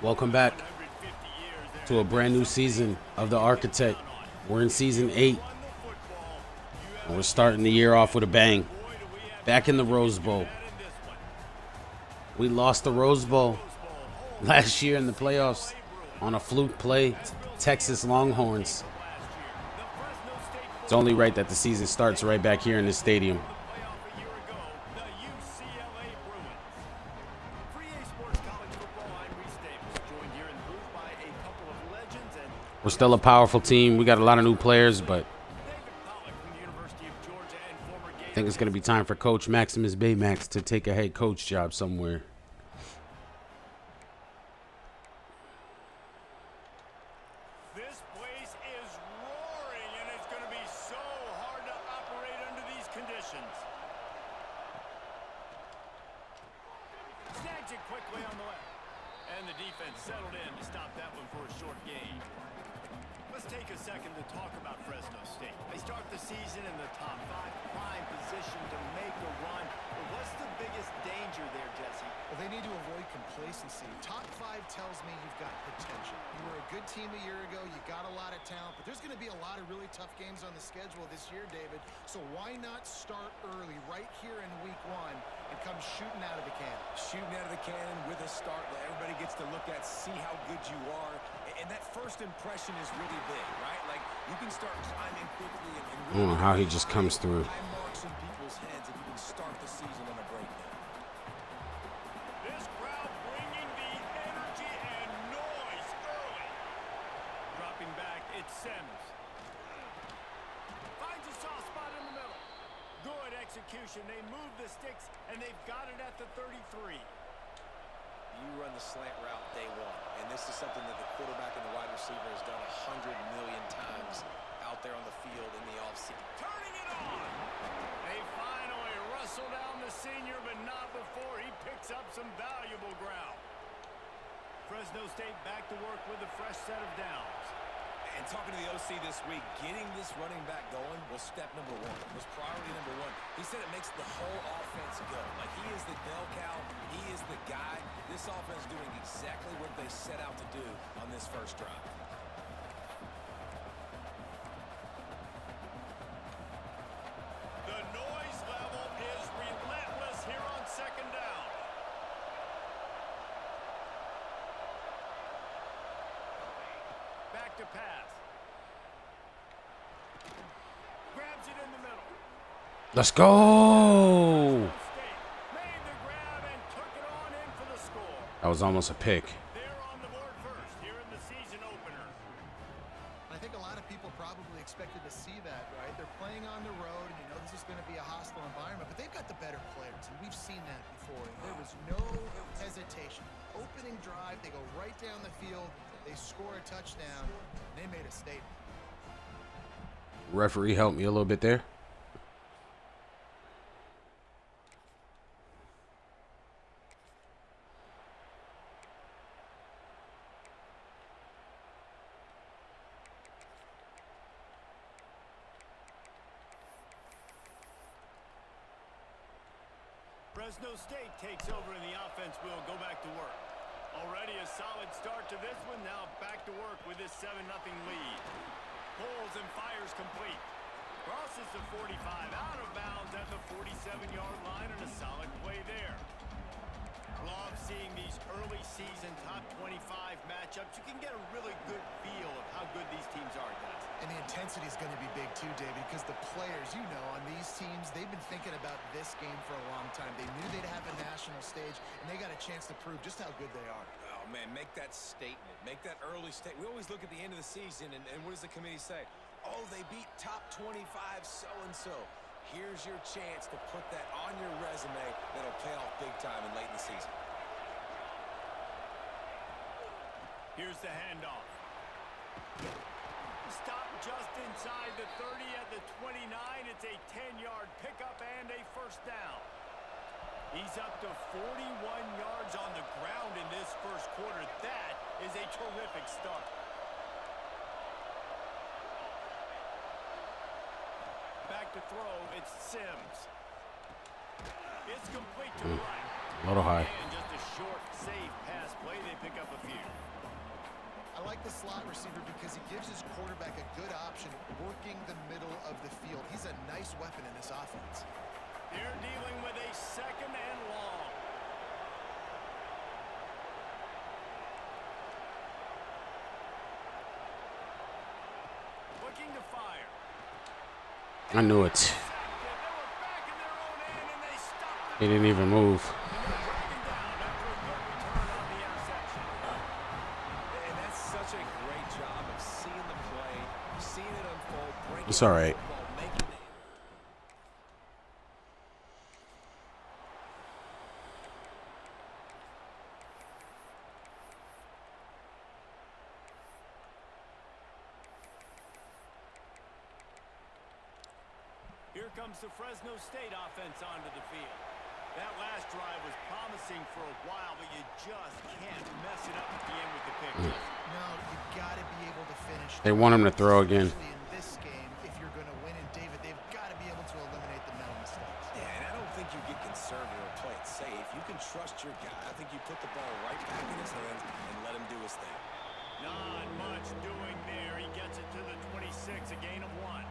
Welcome back to a brand new season of The Architect. We're in season 8. And we're starting the year off with a bang. Back in the Rose Bowl. We lost the Rose Bowl last year in the playoffs on a fluke play to Texas Longhorns. It's only right that the season starts right back here in the stadium. We're still a powerful team. We got a lot of new players, but I think it's going to be time for Coach Maximus Baymax to take a head coach job somewhere. This place is roaring, and it's going to be so hard to operate under these conditions. Snags it quickly on the left. And the defense settled in to stop that one for a short gain. Let's take a second to talk about Fresno State. They start the season in the top 5, prime position to make a run. But what's the biggest danger there, Jesse? Well, they need to avoid complacency. Top 5 tells me you've got potential. You were a good team a year ago. You got a lot of talent. But there's going to be a lot of really tough games on the schedule this year, David. So why not start early right here in week 1 and come shooting out of the cannon? Shooting out of the cannon with a start that everybody gets to look at, see how good you are. And that first impression is really big, right? Like, you can start climbing quickly and really How he just comes through. high marks in people's heads if you can start the season on a breakdown. This crowd bringing the energy and noise early. Dropping back, it's Sims. Finds a soft spot in the middle. Good execution. They move the sticks, and they've got it at the 33. You run the slant route day one, and this is something that the quarterback and the wide receiver has done 100 million times out there on the field in the offseason. Turning it on. They finally wrestle down the senior, but not before he picks up some valuable ground. Fresno State back to work with a fresh set of downs. And talking to the OC this week, getting this running back going was step number 1, was priority number 1. He said it makes the whole offense go. Like, he is the bell cow, he is the guy. This offense doing exactly what they set out to do on this first drive. The noise level is relentless here on second down. Back to pass. Grabs it in the middle. Let's go. Made the grab and took it on in for the score. That was almost a pick. They're on the board first here in the season opener. I think a lot of people probably expected to see that, right? They're playing on the road, and you know this is going to be a hostile environment, but they've got the better players, and we've seen that before. There was no hesitation. Opening drive, they go right down the field, they score a touchdown, and they made a statement. Referee helped me a little bit there. Fresno State takes over and the offense will go back to work. Already a solid start to this one. Now back to work with this 7-0 lead. Pulls and fires complete. Crosses the 45, out of bounds at the 47-yard line, and a solid play there. Love seeing these early season top 25 matchups. You can get a really good feel of how good these teams are, guys. And the intensity is going to be big too, David, because the players, you know, on these teams, they've been thinking about this game for a long time. They knew they'd have a national stage, and they got a chance to prove just how good they are. Oh, man, make that statement. Make that early statement. We always look at the end of the season, and what does the committee say? Oh, they beat top 25 so-and-so. Here's your chance to put that on your resume that'll pay off big time in late in the season. Here's the handoff. Stop just inside the 30 at the 29. It's a 10-yard pickup and a first down. He's up to 41 yards on the ground in this first quarter. That is a terrific start. Back to throw, it's Sims. It's complete to the right. A little high. And just a short, safe pass play, they pick up a few. I like the slot receiver because he gives his quarterback a good option working the middle of the field. He's a nice weapon in this offense. They're dealing with a 2nd and long. Looking to fire. I knew it. He didn't even move. And that's such a great job of seeing the play, seeing it unfold, breaking It's all right. the ball, making it. Here comes the Fresno State offense onto the field. That last drive was promising for a while, but you just can't mess it up at the end with the pick. No, you got to be able to finish. They want him to throw again. Especially in this game, if you're going to win, and David, they've got to be able to eliminate the mental mistakes. Yeah, and I don't think you get conservative or play it safe. You can trust your guy. I think you put the ball right back in his hands and let him do his thing. Not much doing there. He gets it to the 26, a gain of 1.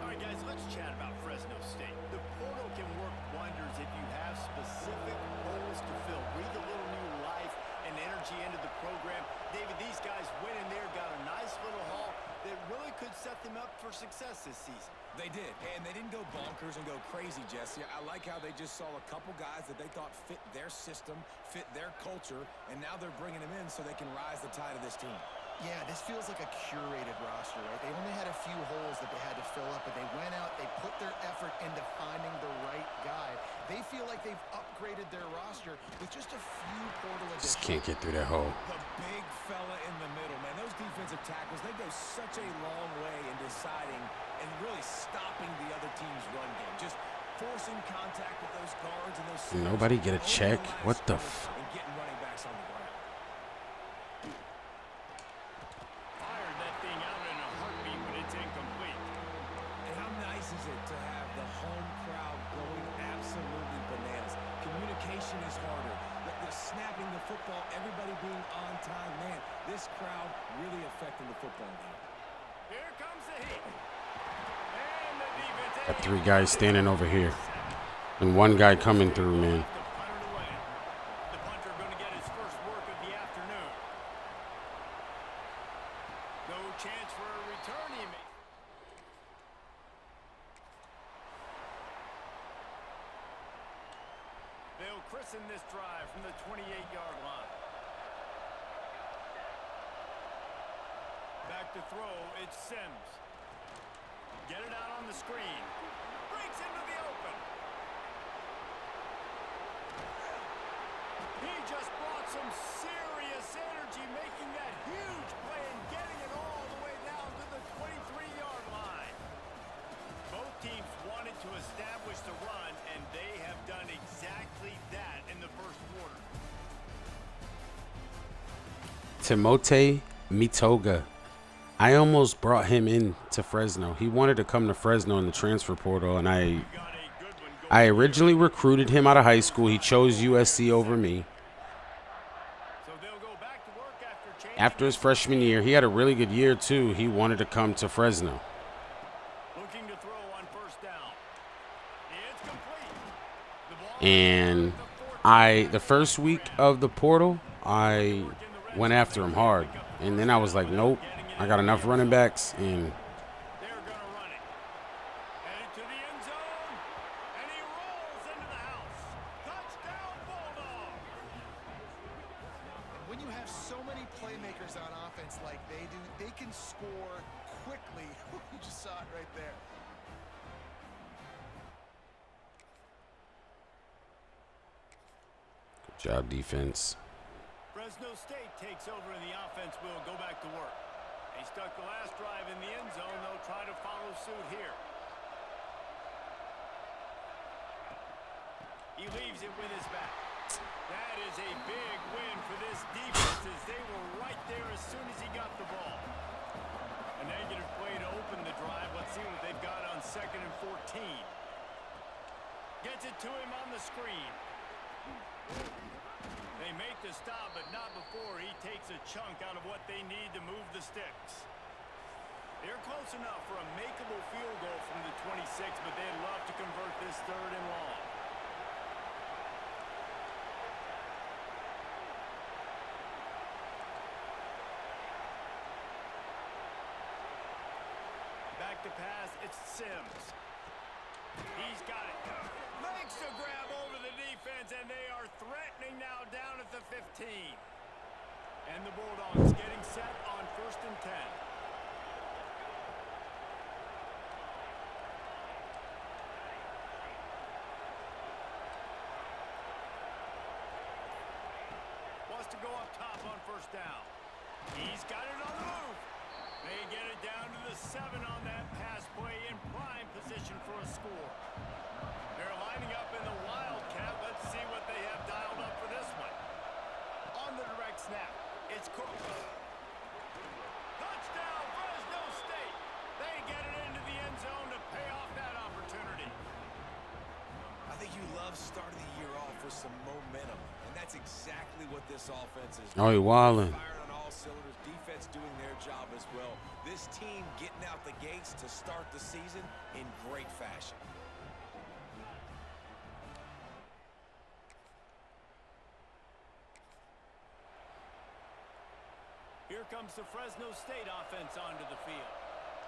All right, guys, let's chat about Fresno State. The portal can work wonders if you have specific holes to fill. Breathe a little new life and energy into the program. David, these guys went in there, got a nice little haul that really could set them up for success this season. They did, and they didn't go bonkers and go crazy, Jesse. I like how they just saw a couple guys that they thought fit their system, fit their culture, and now they're bringing them in so they can rise the tide of this team. Yeah, this feels like a curated roster, right? They only had a few holes that they had to fill up, but they went out, they put their effort into finding the right guy. They feel like they've upgraded their roster with just a few portal additions. Just can't get through that hole. The big fella in the middle, man. Those defensive tackles, they go such a long way in deciding and really stopping the other team's run game. Just forcing contact with those guards and those... Nobody get a check? What the f... And getting running backs on the ground. Fired that thing out in a heartbeat, but it's incomplete. And how nice is it to have the home crowd going absolutely bananas? Communication is harder. The snapping the football, everybody being on time. Man, this crowd really affecting the football game. Here comes the heat. And the defense... Got 3 guys standing over here. And 1 guy coming through, man. The punter away. The punter going to get his first work of the afternoon. No chance for a return, he makes. They'll christen this drive from the 28-yard line. Back to throw, it's Sims. Get it out on the screen. Breaks into the open. He just brought some serious energy, making that huge play and getting it all the way down to the 23-yard line. Both teams wanted to establish the run, and they have done exactly that in the first quarter. Timote Mogga. I almost brought him in to Fresno. He wanted to come to Fresno in the transfer portal, and I originally recruited him out of high school. He chose USC over me. After his freshman year, he had a really good year too. He wanted to come to Fresno. Looking to throw on first down. It's complete. The ball And the first week of the portal, I went after him hard. And then I was like, nope, I got enough running backs. And they're going to run it. Headed to the end zone. And he rolls into the house. Touchdown, Bulldogs. When you have so many playmakers on offense like they do, they can score quickly. You just saw it right there. good job, defense. Fresno State takes over and the offense will go back to work. They stuck the last drive in the end zone. They'll try to follow suit here. He leaves it with his back. That is a big win for this defense as they were right there as soon as he got the ball. A negative play to open the drive. Let's see what they've got on 2nd and 14. Gets it to him on the screen. They they make the stop, but not before he takes a chunk out of what they need to move the sticks. They're close enough for a makeable field goal from the 26, but they'd love to convert this 3rd and long. Back to pass, it's Sims. He's got it. Makes a grab over the defense, and they are threatening now down at the 15. And the Bulldogs getting set on 1st and 10. Wants to go up top on 1st down. He's got it on the move. They get it down to the 7 on that pass play in prime position for a score. They're lining up in the Wildcat. Let's see what they have dialed up for this one. On the direct snap, it's Cook. Touchdown, Fresno State. They get it into the end zone to pay off that opportunity. I think you love starting the year off with some momentum, and that's exactly what this offense is. Oh, he wildin'. Firing on all cylinders, defense doing their job as well. This team getting out the gates to start the season in great fashion. Here comes the Fresno State offense onto the field.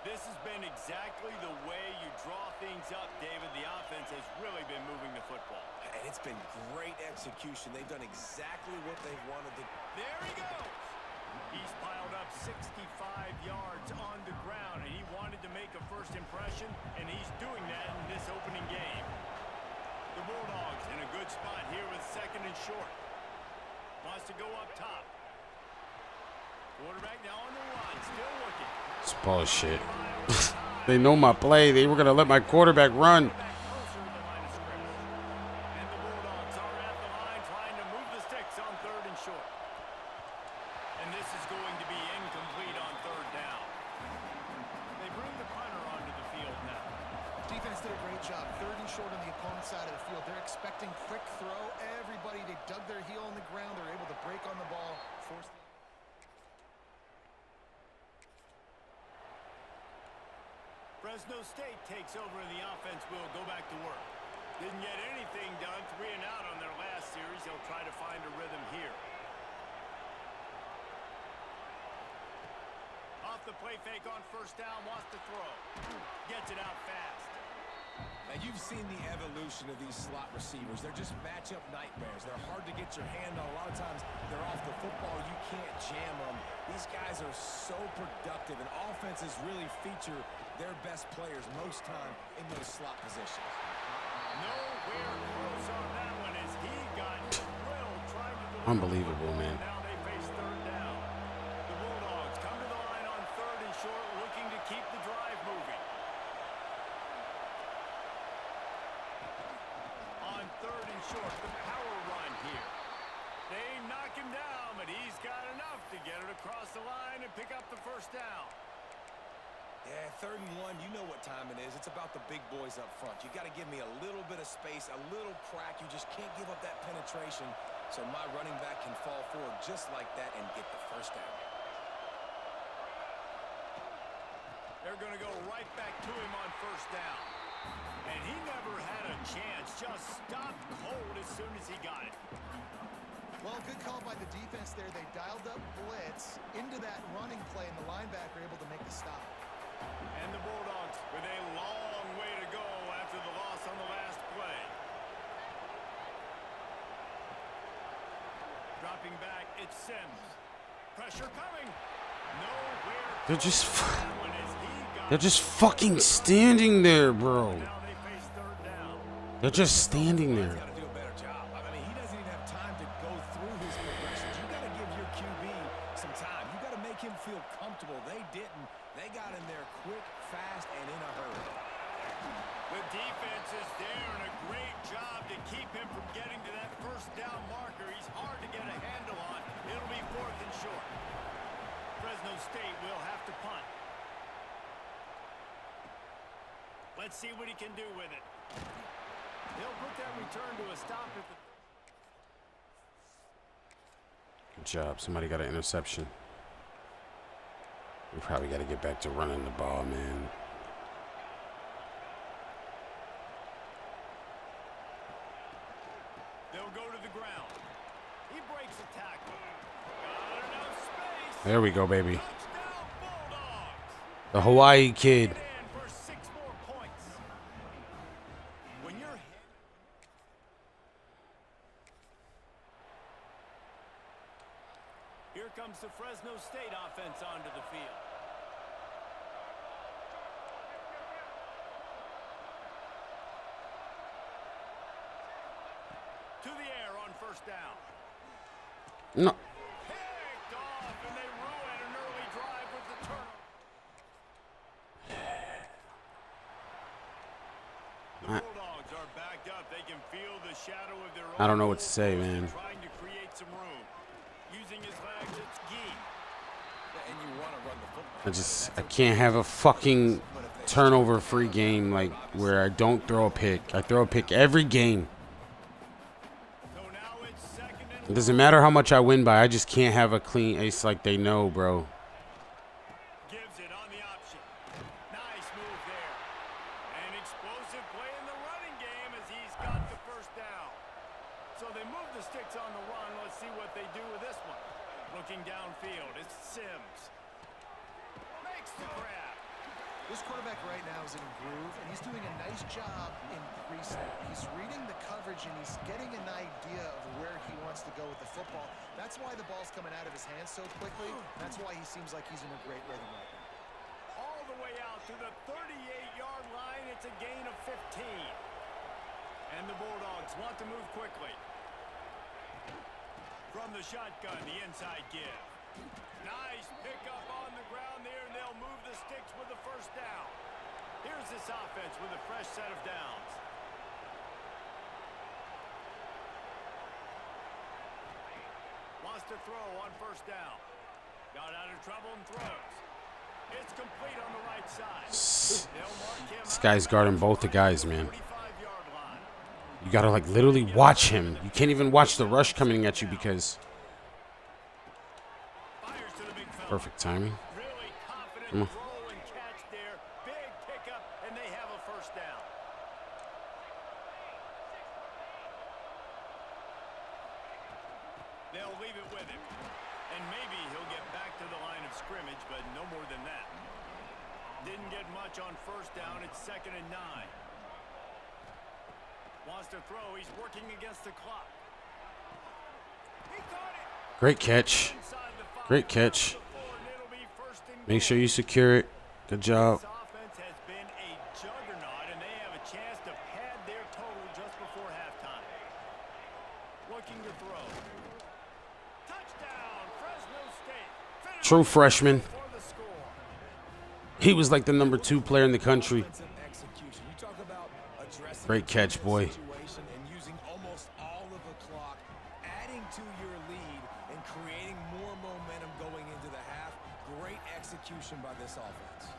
This has been exactly the way you draw things up, David. The offense has really been moving the football. And it's been great execution. They've done exactly what they've wanted to. There he goes. He's piled up 65 yards on the ground, and he wanted to make a first impression, and he's doing that in this opening game. The Bulldogs in a good spot here with 2nd and short. Wants to go up top. Quarterback now on the run, still looking. It's bullshit. They know my play. They were going to let my quarterback run. And the Bulldogs are at the line trying to move the sticks on 3rd and short. And this is going to be incomplete on 3rd down. They bring the punter onto the field now. Defense did a great job. 3rd and short on the opponent's side of the field. They're expecting quick throw. Everybody, they dug their heel on the ground. They're able to break on the ball, force the... Fresno State takes over and the offense will go back to work. Didn't get anything done, 3 and out on their last series. They'll try to find a rhythm here. Off the play fake on 1st down, wants to throw. Gets it out fast. Now, you've seen the evolution of these slot receivers. They're just matchup nightmares. They're hard to get your hand on. A lot of times, they're off the football. You can't jam them. These guys are so productive, and offenses really feature their best players most time in those slot positions. Nowhere close on that one as he got drilled trying to deliver. Unbelievable, man. Now they face 3rd down. The Bulldogs come to the line on 3rd and short, looking to keep the drive moving. On 3rd and short, the power run here. They knock him down, but he's got enough to get it across the line and pick up the 1st down. Yeah, 3rd and 1, you know what time it is. It's about the big boys up front. You got to give me a little bit of space, a little crack. You just can't give up that penetration so my running back can fall forward just like that and get the 1st down. They're going to go right back to him on 1st down. And he never had a chance. Just stopped cold as soon as he got it. Well, good call by the defense there. They dialed up blitz into that running play, and the linebacker able to make the stop. And the Bulldogs with a long way to go after the loss on the last play. Dropping back, it's Sims. Pressure coming. Nowhere. They're just fucking standing there, bro. Now they face 3rd down. They're just standing there. Got to do a better job. I mean, he doesn't even have time to go through his progressions. You got to give your QB some time. You got to make him feel comfortable. They didn't. They got in there quick, fast, and in a hurry. The defense is there and a great job to keep him from getting to that 1st down marker. He's hard to get a handle on. It'll be 4th and short. Fresno State will have to punt. Let's see what he can do with it. He'll put that return to a stop at the... Good job. Somebody got an interception. We probably got to get back to running the ball, man. They'll go to the ground. He breaks a tackle. Got enough space. There we go, baby. Touchdown, Bulldogs. The Hawaii kid. Get in for 6 more points. When you're Here comes the Fresno State offense onto the field. To the air on first down. No. Picked off, and they ruin an early drive with the turnover. The Bulldogs are backed up. They can feel the shadow of their own. I don't know what to say, man. Trying to create some room. Using his legs, it's Gee. And you want to run the football. I can't have a fucking turnover-free game like where I don't throw a pick. I throw a pick every game. So now it's second and It doesn't matter how much I win by. I just can't have a clean ace like they know, bro. gives it on the option. Nice move there. An explosive play in the running game as he's got the first down. So they move the sticks on the run. Let's see what they do with this one. Looking downfield, it's Sims. Makes the grab. This quarterback right now is in a groove, and he's doing a nice job increasing. He's reading the coverage, and he's getting an idea of where he wants to go with the football. That's why the ball's coming out of his hands so quickly. That's why he seems like he's in a great rhythm right now. All the way out to the 38-yard line. It's a gain of 15. And the Bulldogs want to move quickly. From the shotgun, the inside give. Nice pickup on the ground there, and they'll move the sticks with the first down. Here's this offense with a fresh set of downs. Wants to throw on first down. Got out of trouble and throws. It's complete on the right side. They'll mark him This out guy's guarding both the guys, man. 45-yard line. You gotta like literally watch him. You can't even watch the rush coming at you because Fires to the big fella. perfect timing. Really confident Come on. throw and catch there. Big pickup, and they have a first down. They'll leave it with him. And maybe he'll get back to the line of scrimmage, but no more than that. Didn't get much on first down. It's 2nd and 9. Wants to throw. He's working against the clock. He caught it. Great catch. Inside the 5. Great catch. And it'll be first and Make goal. sure you secure it. Good job. This offense has been a juggernaut, and they have a chance to pad their total just before halftime. Looking to throw. Touchdown, Fresno State. Finish True freshman. for the score. He was like the number 2 player in the country. Offensive execution. You talk about addressing Great catch, boy. situation and using almost all of the clock, adding to your lead and creating more momentum going into the half. Great execution by this offense.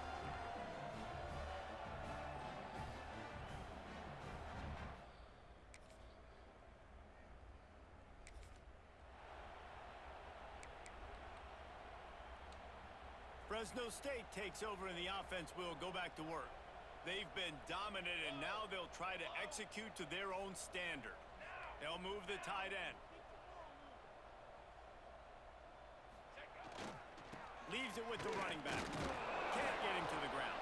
Fresno State takes over, and the offense will go back to work. They've been dominant, and now they'll try to execute to their own standard. They'll move the tight end. Leaves it with the running back. Can't get him to the ground.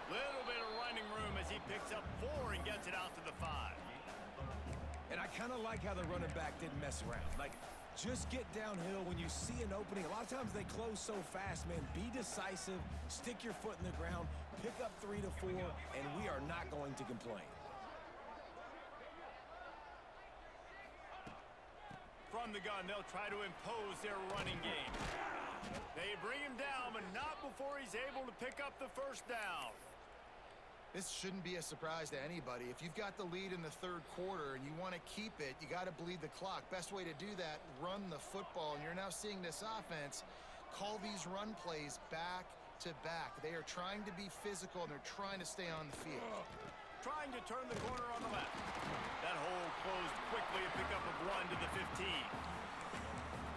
Little bit of running room as he picks up 4 and gets it out to the 5. And I kind of like how the running back didn't mess around. Like, just get downhill when you see an opening. A lot of times they close so fast, man. Be decisive, stick your foot in the ground, pick up 3 to 4, and we are not going to complain. From the gun, they'll try to impose their running game. They bring him down, but not before he's able to pick up the first down. This shouldn't be a surprise to anybody. If you've got the lead in the third quarter and you want to keep it, you got to bleed the clock. Best way to do that, run the football. And you're now seeing this offense call these run plays back to back. They are trying to be physical, and they're trying to stay on the field. Trying to turn the corner on the left. That hole closed quickly, a pickup of 1 to the 15.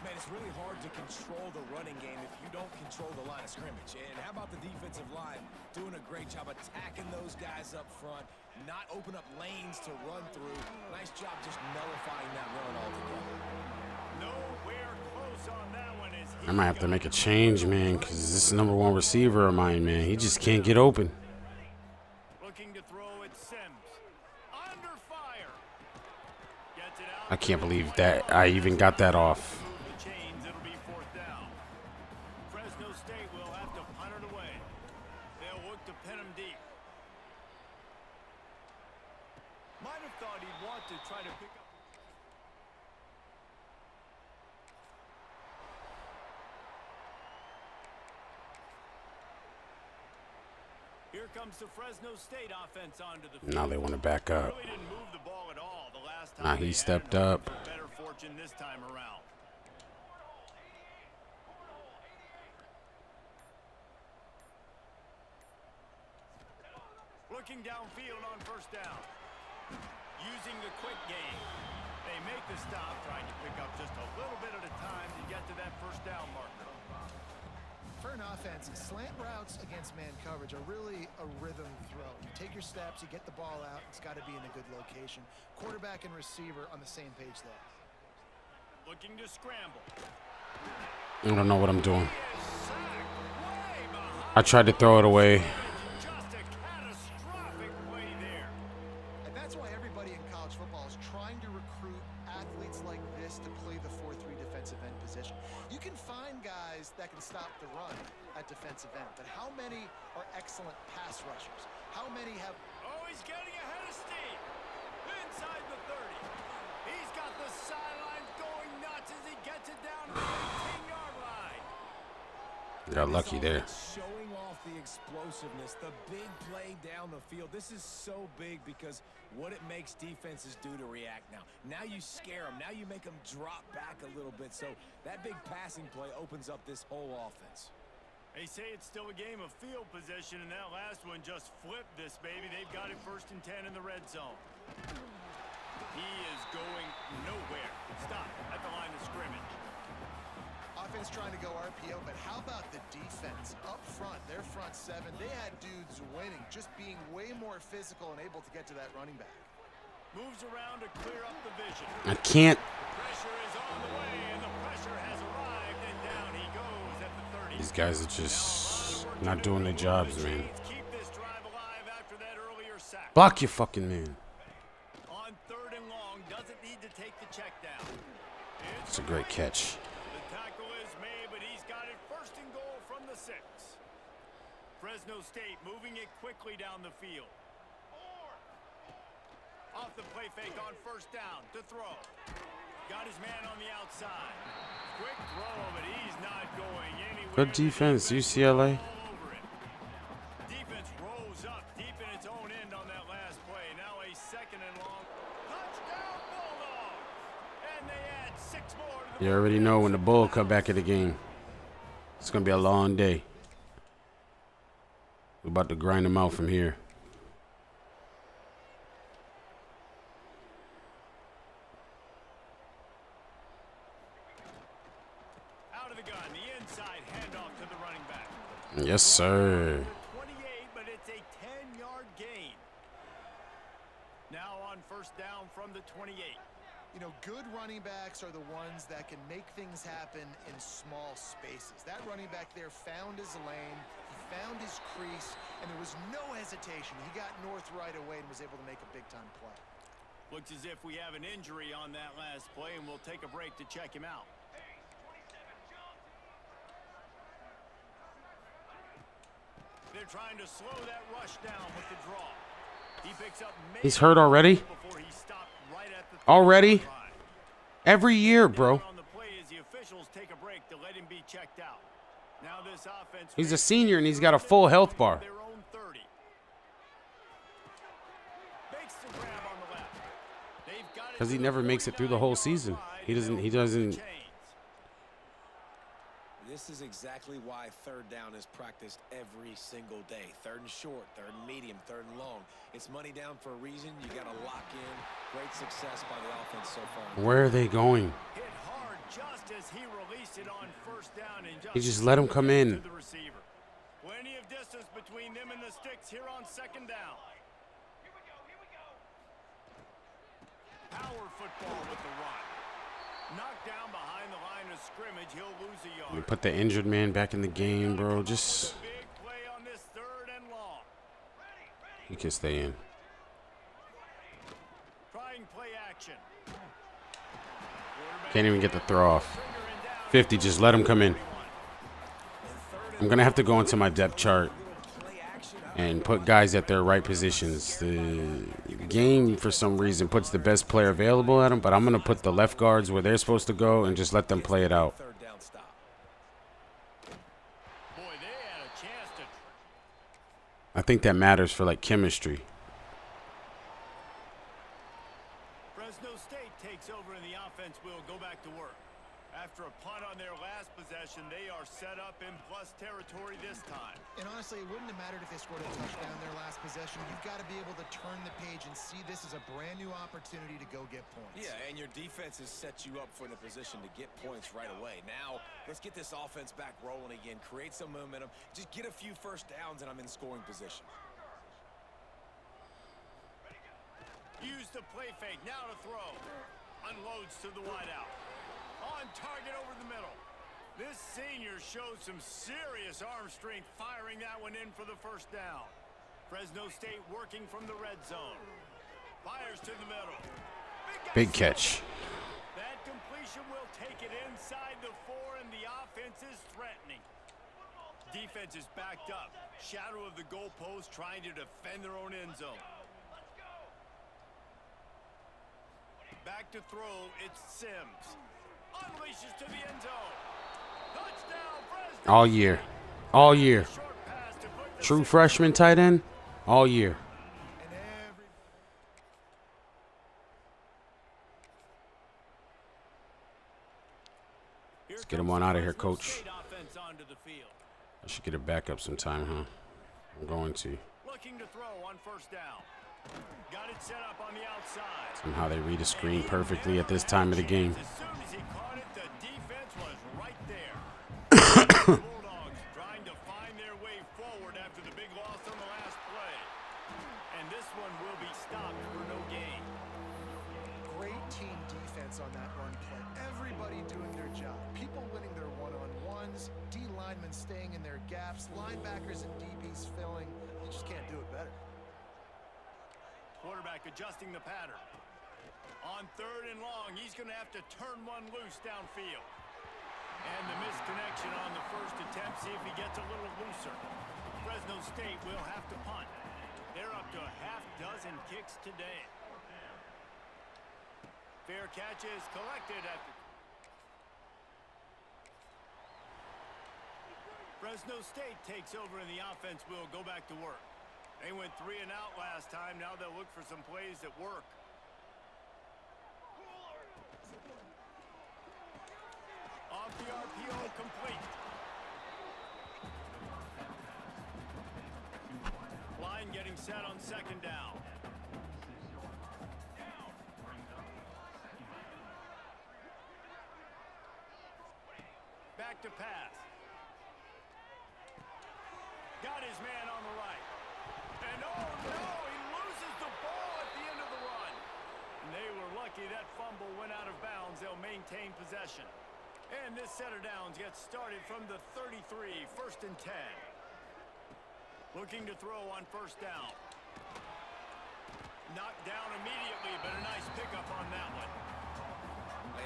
Man, it's really hard to control the running game if you don't control the line of scrimmage. And how about the defensive line doing a great job attacking those guys up front, not open up lanes to run through. Nice job just nullifying that run altogether. Nowhere close on that one is I might have to make a change, man, because this is #1 receiver of mine, man. He just can't get open. looking to throw it. Sims under fire. Gets it out. I can't believe that I even got that off. The chains, it'll be 4th down. Fresno State will have to punt it away. They'll look to pin him deep. Might have thought he'd want to try to pick up. Here comes the Fresno State offense onto the field. Now they want to back up. Really didn't move the ball at all the last time. Now he stepped up. Better fortune this time around. Looking downfield on 1st down. Using the quick game. They make the stop, trying to pick up just a little bit at a time to get to that 1st down marker. For an offense, slant routes against man coverage are really a rhythm throw. You take your steps, you get the ball out, it's got to be in a good location. Quarterback and receiver on the same page there. Looking to scramble. I don't know what I'm doing. I tried to throw it away. Just a catastrophic play there. And that's why everybody in college football is trying to recruit athletes like this to play the 4-3 defensive end position. You can find guys that can stop the run at defensive end, but how many are excellent pass rushers? How many have... Oh, he's getting ahead of steam. Inside the 30. He's got the sidelines going nuts as he gets it down to the 18-yard line. Got lucky there. Showing off the explosiveness, the big play down the field. This is so big because what it makes defenses do to react now. Now you scare them. Now you make them drop back a little bit. So that big passing play opens up this whole offense. They say it's still a game of field position, and that last one just flipped this baby. They've got it 1st and 10 in the red zone. He is going nowhere. Stop at the line of scrimmage. Offense trying to go RPO, but how about the defense up front? Their front 7, they had dudes winning, just being way more physical and able to get to that running back. Moves around to clear up the vision. I can't. Pressure is on the way, and the pressure has arrived, and down he goes at the 30. These guys are just not doing their jobs, man. Keep this drive alive after that earlier sack. Block your fucking man. On 3rd and long, doesn't need to take the check down. It's a great catch. The tackle is made, but he's got it 1st and goal from the 6. Fresno State moving it quickly down the field. Off the play fake on 1st down to throw. Got his man on the outside. Quick throw, but he's not going anywhere. Good defense, UCLA. All over it. Defense rolls up deep in its own end on that last play. Now a 2nd and long. Touchdown Bulldogs! And they add 6 more to the You already know when the Bull come back in the game, it's going to be a long day. We're about to grind them out from here. out of the gun. The inside handoff to the running back. Yes, sir. 28, but it's a 10-yard gain. Now on 1st down from the 28. You know, good running backs are the ones that can make things happen in small spaces. That running back there found his lane, he found his crease, and there was no hesitation. He got north right away and was able to make a big-time play. Looks as if we have an injury on that last play, and we'll take a break to check him out. They're trying to slow that rush down with the draw. He picks up. He's hurt already? Before he stopped right at the Already? line. Every year, bro. On the play as the officials take a break to let him be checked out. Now this offense. He's a senior and he's got a full health bar. Their own 30. Makes the grab on the left. They've got it Because he to never the makes it through the whole 49-yard season. line. He doesn't. Chains. This is exactly why 3rd down is practiced every single day. 3rd and short, 3rd and medium, 3rd and long. It's money down for a reason. You got to lock in. Great success by the offense so far. Where are they going? Hit hard just as he released it on first down and He just let him come in. to the receiver. Plenty of distance between them and the sticks here on second down. Power football with the run. Knocked down behind the line of scrimmage, he'll lose a yard. We put the injured man back in the game, bro. Just Big play on this third and long. he can stay in. Trying play action. Can't even get the throw off. 50, just let him come in. I'm going to have to go into my depth chart and put guys at their right positions. The game, for some reason, puts the best player available at them, but I'm going to put the left guards where they're supposed to go and just let them play it out. Boy, they had a chance to. I think that matters for, like, chemistry. Fresno State takes over and the offense will go back to work. After a punt on their last possession, they are set up in plus territory this time. And honestly, it wouldn't have mattered if they scored a touchdown their last possession. You've got to be able to turn the page and see this as a brand new opportunity to go get points. Yeah, and your defense has set you up for the position to get points right away. Now, let's get this offense back rolling again, create some momentum, just get a few first downs, and I'm in scoring position. Use the play fake, now to throw. Unloads to the wideout. On target over the middle. This senior showed some serious arm strength firing that one in for the first down. Fresno State working from the red zone. Fires to the middle. Big catch. That completion will take it inside the 4, and the offense is threatening. Defense is backed up. Shadow of the goalpost trying to defend their own end zone. Back to throw, it's Sims. Unleashes to the end zone. Touchdown, Fresno. All year. All year. Short pass to put the True freshman tight end, all year. And every Let's get him on out of here, coach. State offense onto the field. I should get it back up sometime, huh? I'm going to. Looking to throw on first down. Got it set up on the outside. Somehow they read a screen perfectly at this time of the game. As soon as he caught it, the defense was right there. Bulldogs trying to find their way forward after the big loss on the last play. And this one will be stopped for no gain. great team defense on that run play. Everybody doing their job. People winning their one-on-ones, D linemen staying in their gaps, linebackers and DBs filling. You just can't do it better. Quarterback adjusting the pattern. On third and long, he's going to have to turn one loose downfield. And the misconnection on the first attempt. See if he gets a little looser. Fresno State will have to punt. They're up to a half dozen kicks today. Fair catch is collected at the... Fresno State takes over and the offense will go back to work. They went 3 and out last time. Now they'll look for some plays that work. Off the RPO, complete. Line getting set on second down. Back to pass. Got his man on the right. And oh no, he loses the ball at the end of the run. And they were lucky that fumble went out of bounds. They'll maintain possession. And this set of downs gets started from the 33, first and 10. Looking to throw on first down. Knocked down immediately, but a nice pickup on that one.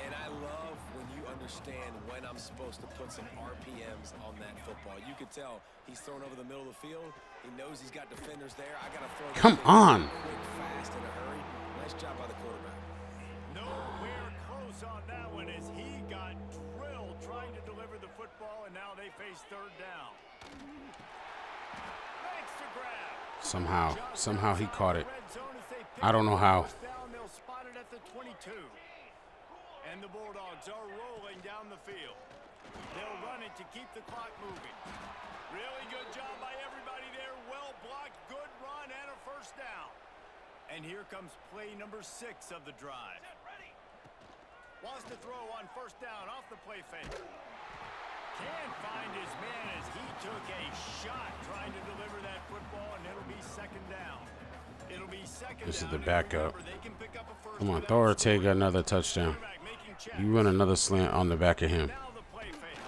And I love when you understand when I'm supposed to put some RPMs on that football. You could tell he's thrown over the middle of the field. He knows he's got defenders there. I got to throw. Come on. Quick, fast, in a hurry. Nice job by the quarterback. Nowhere close on that one as he got drilled trying to deliver the football, and now they face third down. Thanks to grab. Somehow he caught it. I don't know how. They'll spot it at the 22. And the Bulldogs are rolling down the field. They'll run it to keep the clock moving. Really good job by everybody there. Well blocked, good run, and a first down. And here comes play number 6 of the drive. Wants to throw on first down off the play fake. Can't find his man as he took a shot trying to deliver that football, and it'll be second down. It'll be second This is down, the and backup. remember, they can pick up a first Come on, without throw or scoring. take another touchdown. Quarterback making checks. You run another slant on the back of him. Now the play fake.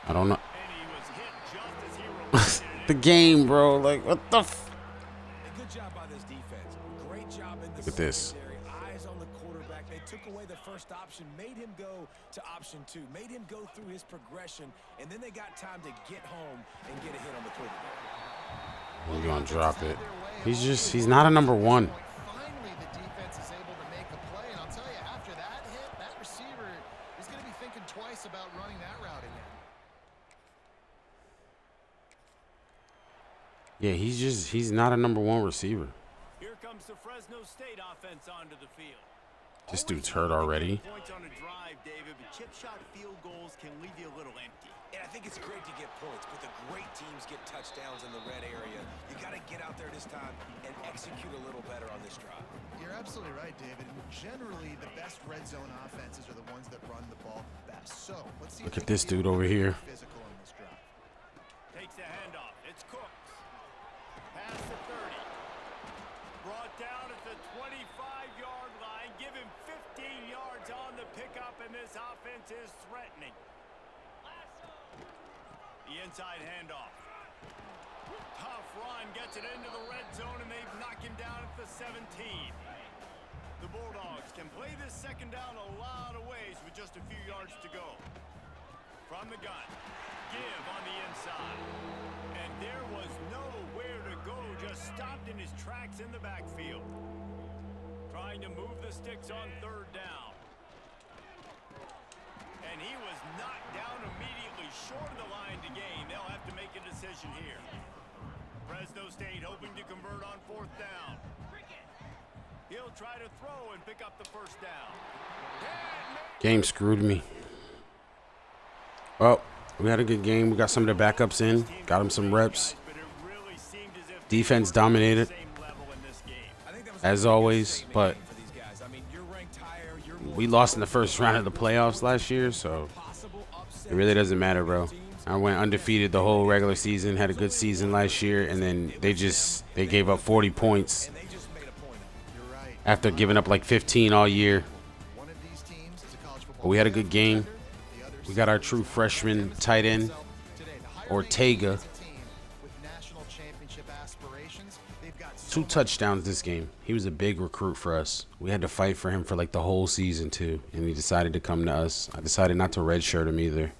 I don't know. And he was hit just as he released it. The game, bro. Like, what the f... A good job by this defense. Great job in the Look at this. secondary. Eyes on the quarterback. They took away the first option, made him go to option 2, made him go through his progression, and then they got time to get home and get a hit on the quarterback. We're going to drop it. He's not a number one. Finally, the defense is able to make a play, and I'll tell you, after that hit, that receiver is going to be thinking twice about running that route again. Yeah, he's not a number one receiver. Here comes the Fresno State offense onto the field. This dude's hurt already. Points on a drive, David, but chip shot field goals can leave you a little empty. And I think it's great to get points, but the great teams get touchdowns in the red area. You got to get out there this time and execute a little better on this drive. You're absolutely right, David. And generally, the best red zone offenses are the ones that run the ball best. So let's see. Look at this dude over here. Physical on this drive. Takes the handoff. It's Cooks. Pass to 30. Brought down at the 25-yard line. Give him 15 yards on the pickup, and this offense is threatening. The inside handoff. Tough run, gets it into the red zone, and they've knocked him down at the 17. The Bulldogs can play this second down a lot of ways with just a few yards to go. From the gun, give on the inside. And there was nowhere to go, just stopped in his tracks in the backfield. Trying to move the sticks on third down. And he was knocked down immediately short of the line to gain. They'll have to make a decision here. Fresno State hoping to convert on fourth down. He'll try to throw and pick up the first down. Game screwed me. Well, we had a good game. We got some of the backups in. Got him some reps. Defense dominated, as always, but we lost in the first round of the playoffs last year, so it really doesn't matter, bro. I went undefeated the whole regular season, had a good season last year, and then they gave up 40 points after giving up like 15 all year. But we had a good game. We got our true freshman tight end, Ortega. 2 touchdowns this game. He was a big recruit for us. We had to fight for him for like the whole season too, and he decided to come to us. I decided not to redshirt him either.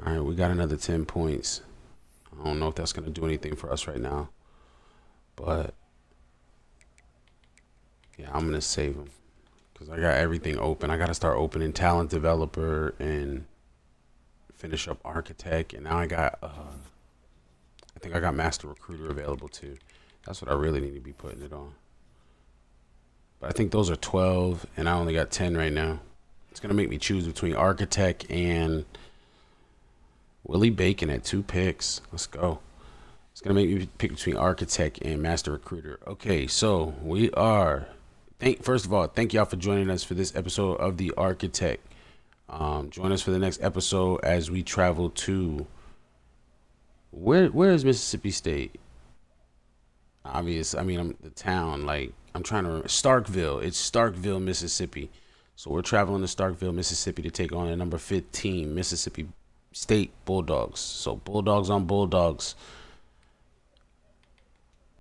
All right, we got another 10 points. I don't know if that's going to do anything for us right now, but yeah, I'm going to save him because I got everything open. I got to start opening talent developer and finish up architect, and now I got I think I got master recruiter available too. That's what I really need to be putting it on. But I think those are 12, and I only got 10 right now. It's going to make me choose between architect and Willie Bacon at 2 picks. Let's go. It's going to make me pick between architect and master recruiter. Okay, so we are. First of all, thank y'all for joining us for this episode of The Architect. Join us for the next episode as we travel to. Where is Mississippi State? Obvious. I mean, the town. Like, I'm trying to remember. Starkville. It's Starkville, Mississippi. So we're traveling to Starkville, Mississippi to take on the number 15 Mississippi State Bulldogs. So Bulldogs on Bulldogs.